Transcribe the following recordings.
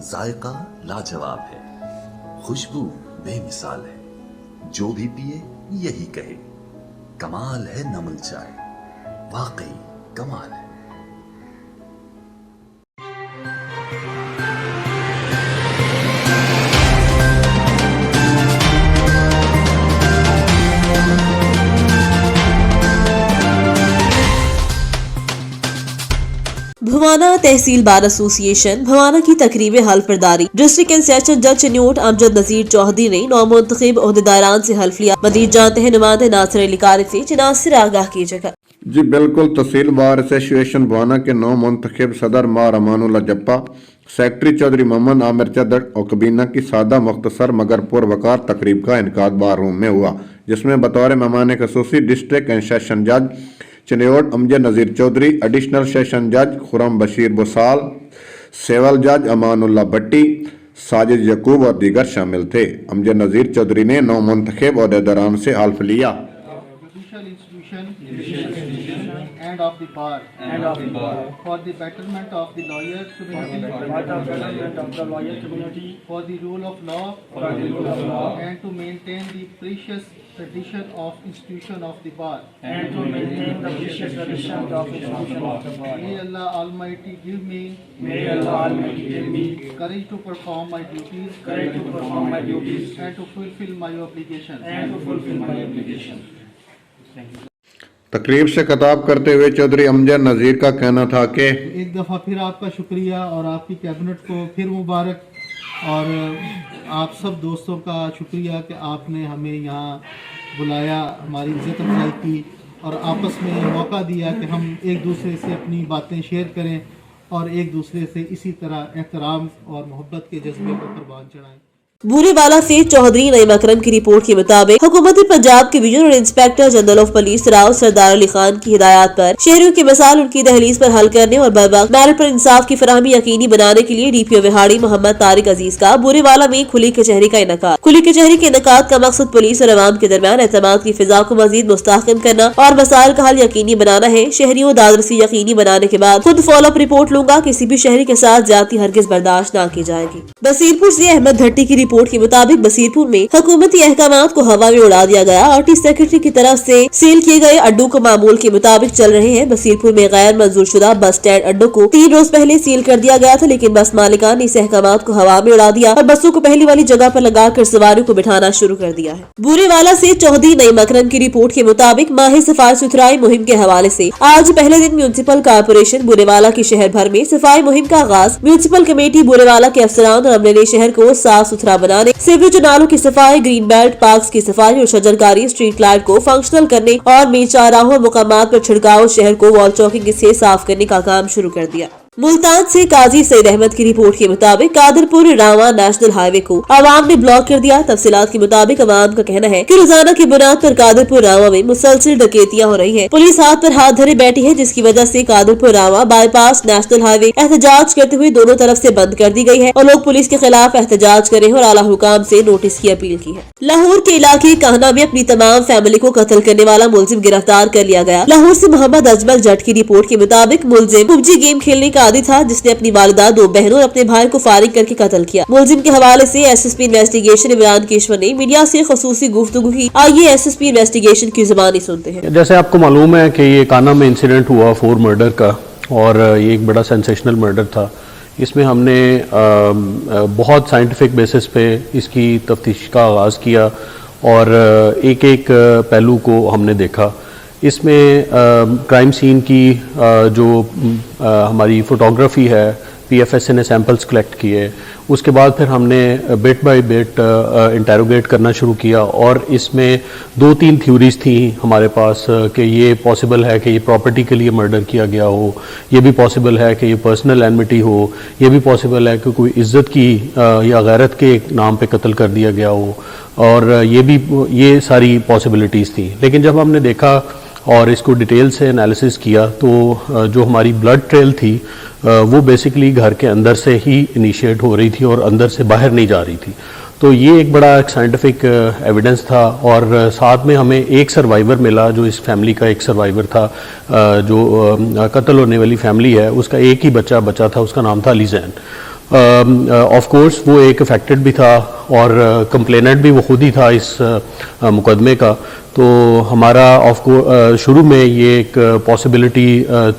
जायका लाजवाब है, खुशबू बेमिसाल है, जो भी पिए यही कहे, कमाल है नमल चाय, वाकई कमाल है। भवाना तहसील बार एसोसिएशन भवाना की तकरीब हल्फ बर्दारी डिस्ट्रिक्ट एंड सेशन जज चिन्योट अमजद नजीर चौधरी ने नौमुंतखब ओहदेदारान से हल्फ लिया। मजीद जानते हैं नुमाइंदे नासिर अली कारी से, नासिर आगाह कीजिएगा। जी बिल्कुल, तहसील बार एसोसिएशन भवाना के नौमुंतखब सदर मार अमानुल्लाह जप्पा, सेक्रेटरी चौधरी मोहम्मद आमिर चदर और कबीना की सादा मुख्तसर मगर पुरवकार तकरीब का इनकाद बार रूम में हुआ, जिसमें बतौर मेहमान खसूसी डिस्ट्रिक्ट एंड सेशन जज चिन्योट अमजद नजीर चौधरी, एडिशनल सेशन जज खुरम बशीर बुसाल, सिविल जज अमानुल्लाह भट्टी, साजिद यकूब और दीगर शामिल थे। अमजद नजीर चौधरी ने नौमुंतखब ओहदेदारान से हल्फ लिया। And of the bar for the betterment of the lawyer community, for the rule of law and to maintain the precious tradition of institution of the bar. May Allah Almighty give me courage to perform my duties and to fulfill my obligations. तकरीब से खिताब करते हुए चौधरी अमजद नज़ीर का कहना था कि एक दफ़ा फिर आपका शुक्रिया और आपकी कैबिनेट को फिर मुबारक, और आप सब दोस्तों का शुक्रिया कि आपने हमें यहाँ बुलाया, हमारी इज्जत अफजाई की और आपस में मौका दिया कि हम एक दूसरे से अपनी बातें शेयर करें और एक दूसरे से इसी तरह एहतराम और मोहब्बत के जज्बे को कुर्बान चढ़ाएं। बूरीवाला से चौधरी नईम अकरम की रिपोर्ट के मुताबिक हुकूमत पंजाब के विजन inspector general of police Rao Sardar Ali Khan की हिदायत पर शहरियों की मसाइल उनकी दहलीज पर हल करने और बर्वक्त मेरिट पर इंसाफ की फराहमी यकीनी बनाने के लिए डीपीओ विहाड़ी मोहम्मद तारिक अजीज का बूरीवाला में खुली कचहरी का इनेकाद। खुली कचहरी के इनेकाद का मकसद पुलिस और अवाम के दरमियान एतमाद की फिजा को मजीद मुस्तहकम करना और मसाइल का हल यकीनी बनाना है। शहरियों दादरसी यकीनी बनाने के बाद खुद फॉलोअप रिपोर्ट लूंगा, किसी भी शहरी के साथ ज्यादती हरगिज बर्दाश्त न की जाएगी। बसीरपुर से अहमद भट्टी की रिपोर्ट के मुताबिक बसीरपुर में हुकूमती अहकामात को हवा में उड़ा दिया गया। आरटी सेक्रेटरी की तरफ से सील किए गए अड्डों को मामूल के मुताबिक चल रहे हैं। बसीरपुर में गैर मंजूर शुदा बस स्टैंड अड्डों को 3 रोज पहले सील कर दिया गया था, लेकिन बस मालिकान ने इस अहकामात को हवा में उड़ा दिया और बसों को पहली वाली जगह पर लगाकर सवारियों को बिठाना शुरू कर दिया है। बूरीवाला से चौधरी नईम अकरम की रिपोर्ट के मुताबिक माह सफाई सुथराई मुहिम के हवाले से आज पहले दिन म्यूनिसिपल कॉर्पोरेशन बूरीवाला की शहर भर में सफाई मुहिम का आगाज। म्यूनिसिपल कमेटी बूरीवाला के अफसरान और अमले ने शहर को साफ सुथरा बनाने, सीवरेज नालों की सफाई, ग्रीन बेल्ट, पार्क्स की सफाई और शजरकारी, स्ट्रीट लाइट को फंक्शनल करने और मेन चौराहों और मुकामात पर छिड़काव, शहर को वॉल चौकिंग से साफ करने का काम शुरू कर दिया। मुल्तान से काजी सईद अहमद की रिपोर्ट के मुताबिक कादरपुर रावा नेशनल हाईवे को आवाम ने ब्लॉक कर दिया। तफसीलात के मुताबिक आवाम का कहना है कि रोजाना की बुनियाद पर कादरपुर रावा में मुसलसल डकैतियां हो रही है। पुलिस हाथ पर हाथ धरे बैठी है, जिसकी वजह से कादरपुर रावा बाईपास नेशनल हाईवे एहतजाज करते हुए दोनों तरफ से बंद कर दी गई है और लोग पुलिस के खिलाफ एहतजाज करें और आला हुकाम से नोटिस की अपील की है। लाहौर के इलाके काहना में अपनी तमाम फैमिली को कत्ल करने वाला मुलजिम गिरफ्तार कर लिया गया। लाहौर से मोहम्मद अजमल जट की रिपोर्ट के मुताबिक मुलजिम पबजी गेम खेलने का आदी था, जिसने अपनी वालिदा, 2 बहनों और अपने भाई को फारिग करके कत्ल किया। मुलजिम के हवाले से एसएसपी इन्वेस्टिगेशन इमरान केशवर ने मीडिया से खसूसी गुफ्तगू की। आइए एसएसपी इन्वेस्टिगेशन की जुबानी सुनते हैं। जैसे आपको मालूम है कि ये काना में इंसिडेंट हुआ 4 मर्डर का, और ये एक बड़ा सेंसेशनल मर्डर था। इसमें हमने बहुत साइंटिफिक बेसिस पे इसकी तफ्तीश का आगाज़ किया और एक एक पहलू को हमने देखा। इसमें क्राइम सीन की जो हमारी फोटोग्राफी है, पीएफएसए ने सैंपल्स कलेक्ट किए, उसके बाद फिर हमने बिट बाय बिट इंटेरोगेट करना शुरू किया और इसमें 2-3 थ्योरीज थी हमारे पास कि ये पॉसिबल है कि ये प्रॉपर्टी के लिए मर्डर किया गया हो, ये भी पॉसिबल है कि ये पर्सनल एनमिटी हो, ये भी पॉसिबल है कि कोई इज्जत की या गैरत के नाम पे कत्ल कर दिया गया हो, और ये सारी पॉसिबिलिटीज़ थी। लेकिन जब हमने देखा और इसको डिटेल से एनालिसिस किया तो जो हमारी ब्लड ट्रेल थी वो बेसिकली घर के अंदर से ही इनिशिएट हो रही थी और अंदर से बाहर नहीं जा रही थी। तो ये एक बड़ा साइंटिफिक एविडेंस था, और साथ में हमें एक सर्वाइवर मिला जो इस फैमिली का एक सर्वाइवर था, जो कत्ल होने वाली फैमिली है उसका एक ही बच्चा था, उसका नाम था अली ज़ैन। ऑफ कोर्स वो एक अफेक्टेड भी था और कंप्लेनेंट भी वो खुद ही था इस मुकदमे का, तो हमारा शुरू में ये एक पॉसिबिलिटी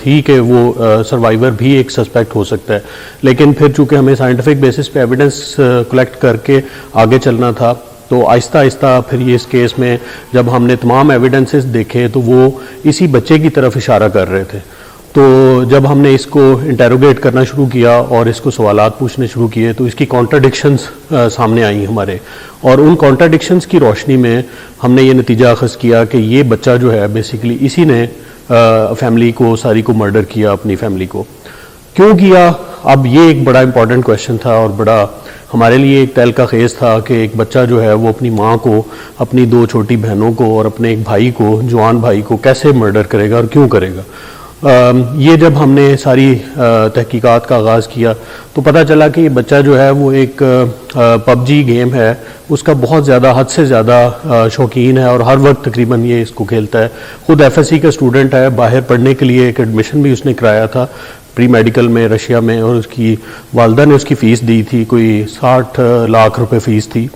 थी कि वो सर्वाइवर भी एक सस्पेक्ट हो सकता है, लेकिन फिर चूंकि हमें साइंटिफिक बेसिस पे एविडेंस कलेक्ट करके आगे चलना था, तो आहिस्ता आहिस्ता फिर ये इस केस में जब हमने तमाम एविडेंसेस देखे तो वो इसी बच्चे की तरफ इशारा कर रहे थे। तो जब हमने इसको इंटेरोगेट करना शुरू किया और इसको सवालात पूछने शुरू किए तो इसकी कॉन्ट्राडिक्शंस सामने आई हमारे, और उन कॉन्ट्राडिक्शंस की रोशनी में हमने ये नतीजा अखज़ किया कि ये बच्चा जो है बेसिकली इसी ने फैमिली को सारी को मर्डर किया, अपनी फैमिली को क्यों किया। अब ये एक बड़ा इंपॉर्टेंट क्वेश्चन था और बड़ा हमारे लिए एक तहलका खेज था कि एक बच्चा जो है वो अपनी माँ को, अपनी 2 छोटी बहनों को और अपने एक भाई को, जवान भाई को कैसे मर्डर करेगा और क्यों करेगा। ये जब हमने सारी तहकीकात का आगाज़ किया तो पता चला कि ये बच्चा जो है वो एक पबजी गेम है उसका बहुत ज़्यादा, हद से ज़्यादा शौकीन है और हर वक्त तकरीबन ये इसको खेलता है। खुद FSC का स्टूडेंट है, बाहर पढ़ने के लिए एक एडमिशन भी उसने कराया था प्री मेडिकल में रशिया में, और उसकी वालदा ने उसकी फ़ीस दी थी, कोई 60 लाख रुपए फ़ीस थी,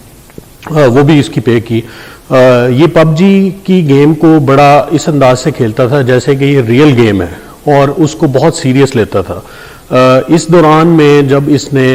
वो भी इसकी पे की। ये पबजी की गेम को बड़ा इस अंदाज से खेलता था जैसे कि ये रियल गेम है और उसको बहुत सीरियस लेता था। इस दौरान में जब इसने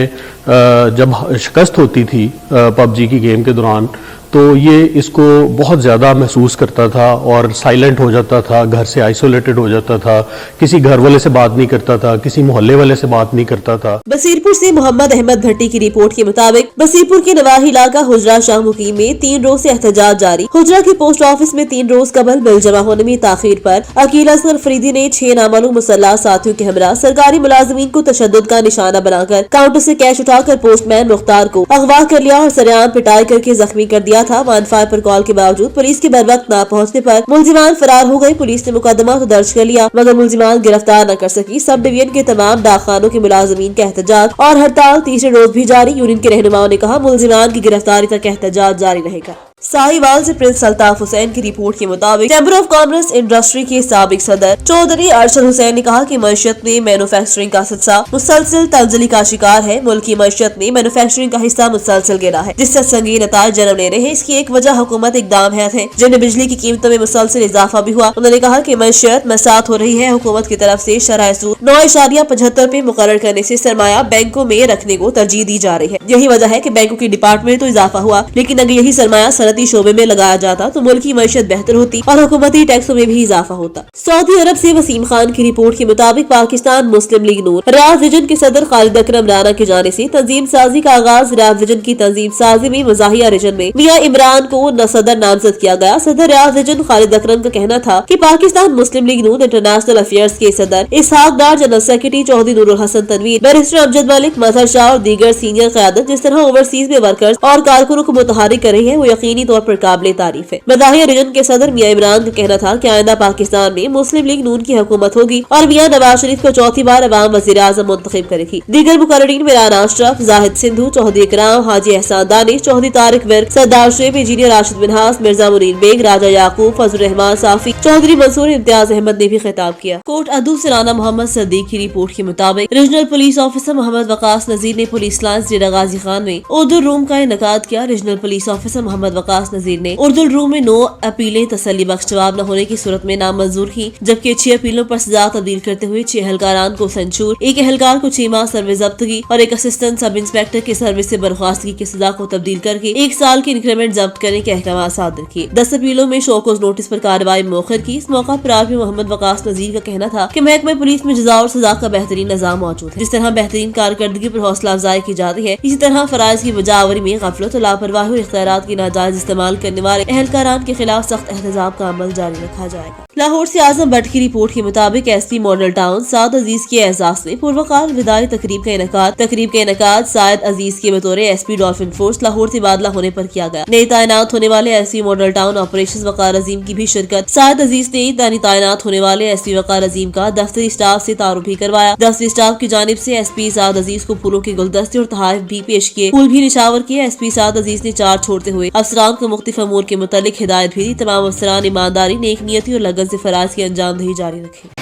जब शिकस्त होती थी पबजी की गेम के दौरान तो ये इसको बहुत ज़्यादा महसूस करता था और साइलेंट हो जाता था, घर से आइसोलेटेड हो जाता था, किसी घर वाले से बात नहीं करता था, किसी मोहल्ले वाले से बात नहीं करता था। बसीरपुर से मोहम्मद अहमद भट्टी की रिपोर्ट के मुताबिक बसीरपुर के नवाही इलाका हुजरा शाह मुकीम में 3 रोज से एहतजाज जारी। हुजरा के पोस्ट ऑफिस में 3 रोज कबल बिल जमा होने में ताखीर पर अकील असगर फरीदी ने 6 नामालूम मुसल्लह साथियों के हमरा सरकारी मुलाजिमीन को तशद्दुद का निशाना बनाकर काउंटर से कैश उठाकर पोस्टमैन मुख्तार को अगवा कर लिया और सरेआम पिटाई करके जख्मी कर दिया था। 1-5 पर कॉल के बावजूद पुलिस के बर वक्त न पहुंचने पर मुलजिमान फरार हो गए। पुलिस ने मुकदमा तो दर्ज कर लिया मगर मुलजिमान गिरफ्तार न कर सकी। सब डिवीजन के तमाम डाकखानों के मुलाजिमीन का एहतजाज और हड़ताल तीसरे रोज भी जारी। यूनियन के रहनुमाओं ने कहा मुलजिमान की गिरफ्तारी तक एहतजाज जारी रहेगा। साहिवाल से प्रिंस अल्ताफ हुसैन की रिपोर्ट के मुताबिक चैम्बर ऑफ कॉमर्स इंडस्ट्री के साबिक सदर चौधरी अरशद हुसैन ने कहा कि मईशत में मैन्युफैक्चरिंग का हिस्सा मुसलसल तंजली का शिकार है। मुल्क की मईशत में मैन्युफैक्चरिंग का हिस्सा मुसलसल गिरा है जिससे संगीन नताइज जन्म ले रहे हैं। इसकी एक वजह हुकूमत इकदाम है जिनमें बिजली की कीमतों में मुसलसल इजाफा भी हुआ। उन्होंने कहा कि मईशत मसात हो रही है। हुकूमत की तरफ से शरह सूद 9.75 पे मुकर्रर करने से सरमाया बैंकों में रखने को तरजीह दी जा रही है। यही वजह है कि बैंकों की डिपार्टमेंट तो इजाफा हुआ लेकिन अगर यही सरमाया शोबे में लगाया जाता तो मुल्क की मईशत बेहतर होती और हुकूमती टैक्सों में भी इजाफा होता। सऊदी अरब से वसीम खान की रिपोर्ट के मुताबिक पाकिस्तान मुस्लिम लीग नून रियाद रीजन के सदर खालिद अकरम राना के जाने से तंजीम साजी का आगाज। रियाद रीजन की तंजीम साजी में मज़ाहिया रीजन में मियां इमरान को सदर नामजद किया गया। सदर रियाद रीजन खालिद अकरम का कहना था कि पाकिस्तान मुस्लिम लीग नून इंटरनेशनल अफेयर्स के सदर Ishaq Dar, general secretary Chaudhry Nurul Hassan Tanveer, barrister Amjad Malik, Mazhar Shah और दीगर सीनियर क़यादत जिस तरह ओवरसीज में वर्कर्स और कारकुनों को मुतहरिक कर रही है वो यकीनी तौर पर काबिल तारीफ है। मज़ाहिया रीजन के सदर मियां इमरान का कहना था कि आइंदा पाकिस्तान में मुस्लिम लीग नून की हुकूमत होगी और मियां नवाज शरीफ को चौथी बार अवाम वज़ीर आज़म मुंतखब करेगी। दीगर मुकर्ररीन में राना अशरफ, जाहिद सिंधु, चौधरी इकराम, हाजी एहसान दानिश, चौधरी तारिक विर्क, सरदार शुएब, इंजीनियर राशिद मिनहास, मिर्जा मुनीर बेग, राजा याकूब, फजल रहमान साफी, चौधरी मंसूर इम्तियाज अहमद ने भी खिताब किया। कोट अदू से राना मोहम्मद सदीक की रिपोर्ट के मुताबिक regional police officer Muhammad Waqas Nazir ने पुलिस लाइन्स डेरा गाजी खान में उर्दू रूम का इनेकाद किया। Regional police officer Muhammad Waqas Nazir ने उर्दू रूम में 9 अपीलें तसल्ली बख्श जवाब न होने की सूरत में नामंजूर की, जबकि 6 अपीलों पर सजा तब्दील करते हुए 6 एहलकारान को संचूर, 1 एहलकार को 6 माह सर्विस जब्तगी और 1 असिस्टेंट सब इंस्पेक्टर की सर्विस से बर्खास्तगी की सजा को तब्दील करके 1 साल की इंक्रीमेंट जब्त करने के अहकाम सादर किए। 10 अपीलों में शोकोज नोटिस पर कार्रवाई मौखर की। इस मौका पर आरपी मोहम्मद वकास नजीर का कहना था कि महकमे पुलिस में जजा और सजा का बेहतरीन निजाम मौजूद है। जिस तरह बेहतरीन कारकर्दगी पर हौसला अफजाई की जाती है इसी तरह फराइज की बजावरी में गफलत और लापरवाही और इख्तियारात की नाजायज इस्तेमाल करने वाले एहलकारान के खिलाफ सख्त एहतजाब का अमल जारी रखा जाएगा। लाहौर से आजम भट्ट की रिपोर्ट के मुताबिक एसपी मॉडल टाउन साद अजीज के एहसास में पूर्वकाल विदाई तकरीब का इनेकाद सायद अजीज के बतौर एसपी डॉल्फिन फोर्स लाहौर से बादला होने पर किया गया। नए तैनात होने वाले एसपी मॉडल टाउन ऑपरेशन वकार अजीम की भी शिरकत। सायद अजीज ने तैनात होने वाले एसपी वकार अजीम का दफ्तरी स्टाफ से तारुफ भी करवाया। दफ्तरी स्टाफ की जानिब से एसपी साद अजीज को फूलों के गुलदस्ते और तोहफे भी पेश किए, फूल भी निशावर किए। एसपी साद अजीज ने चार्ज छोड़ते हुए अफसरान को मुख्तलिफ अमूर के मुतालिक हिदायत भी दी। तमाम अफसरान ईमानदारी, नेक नियती और लगन से फराज की अंजामदही जारी रखे।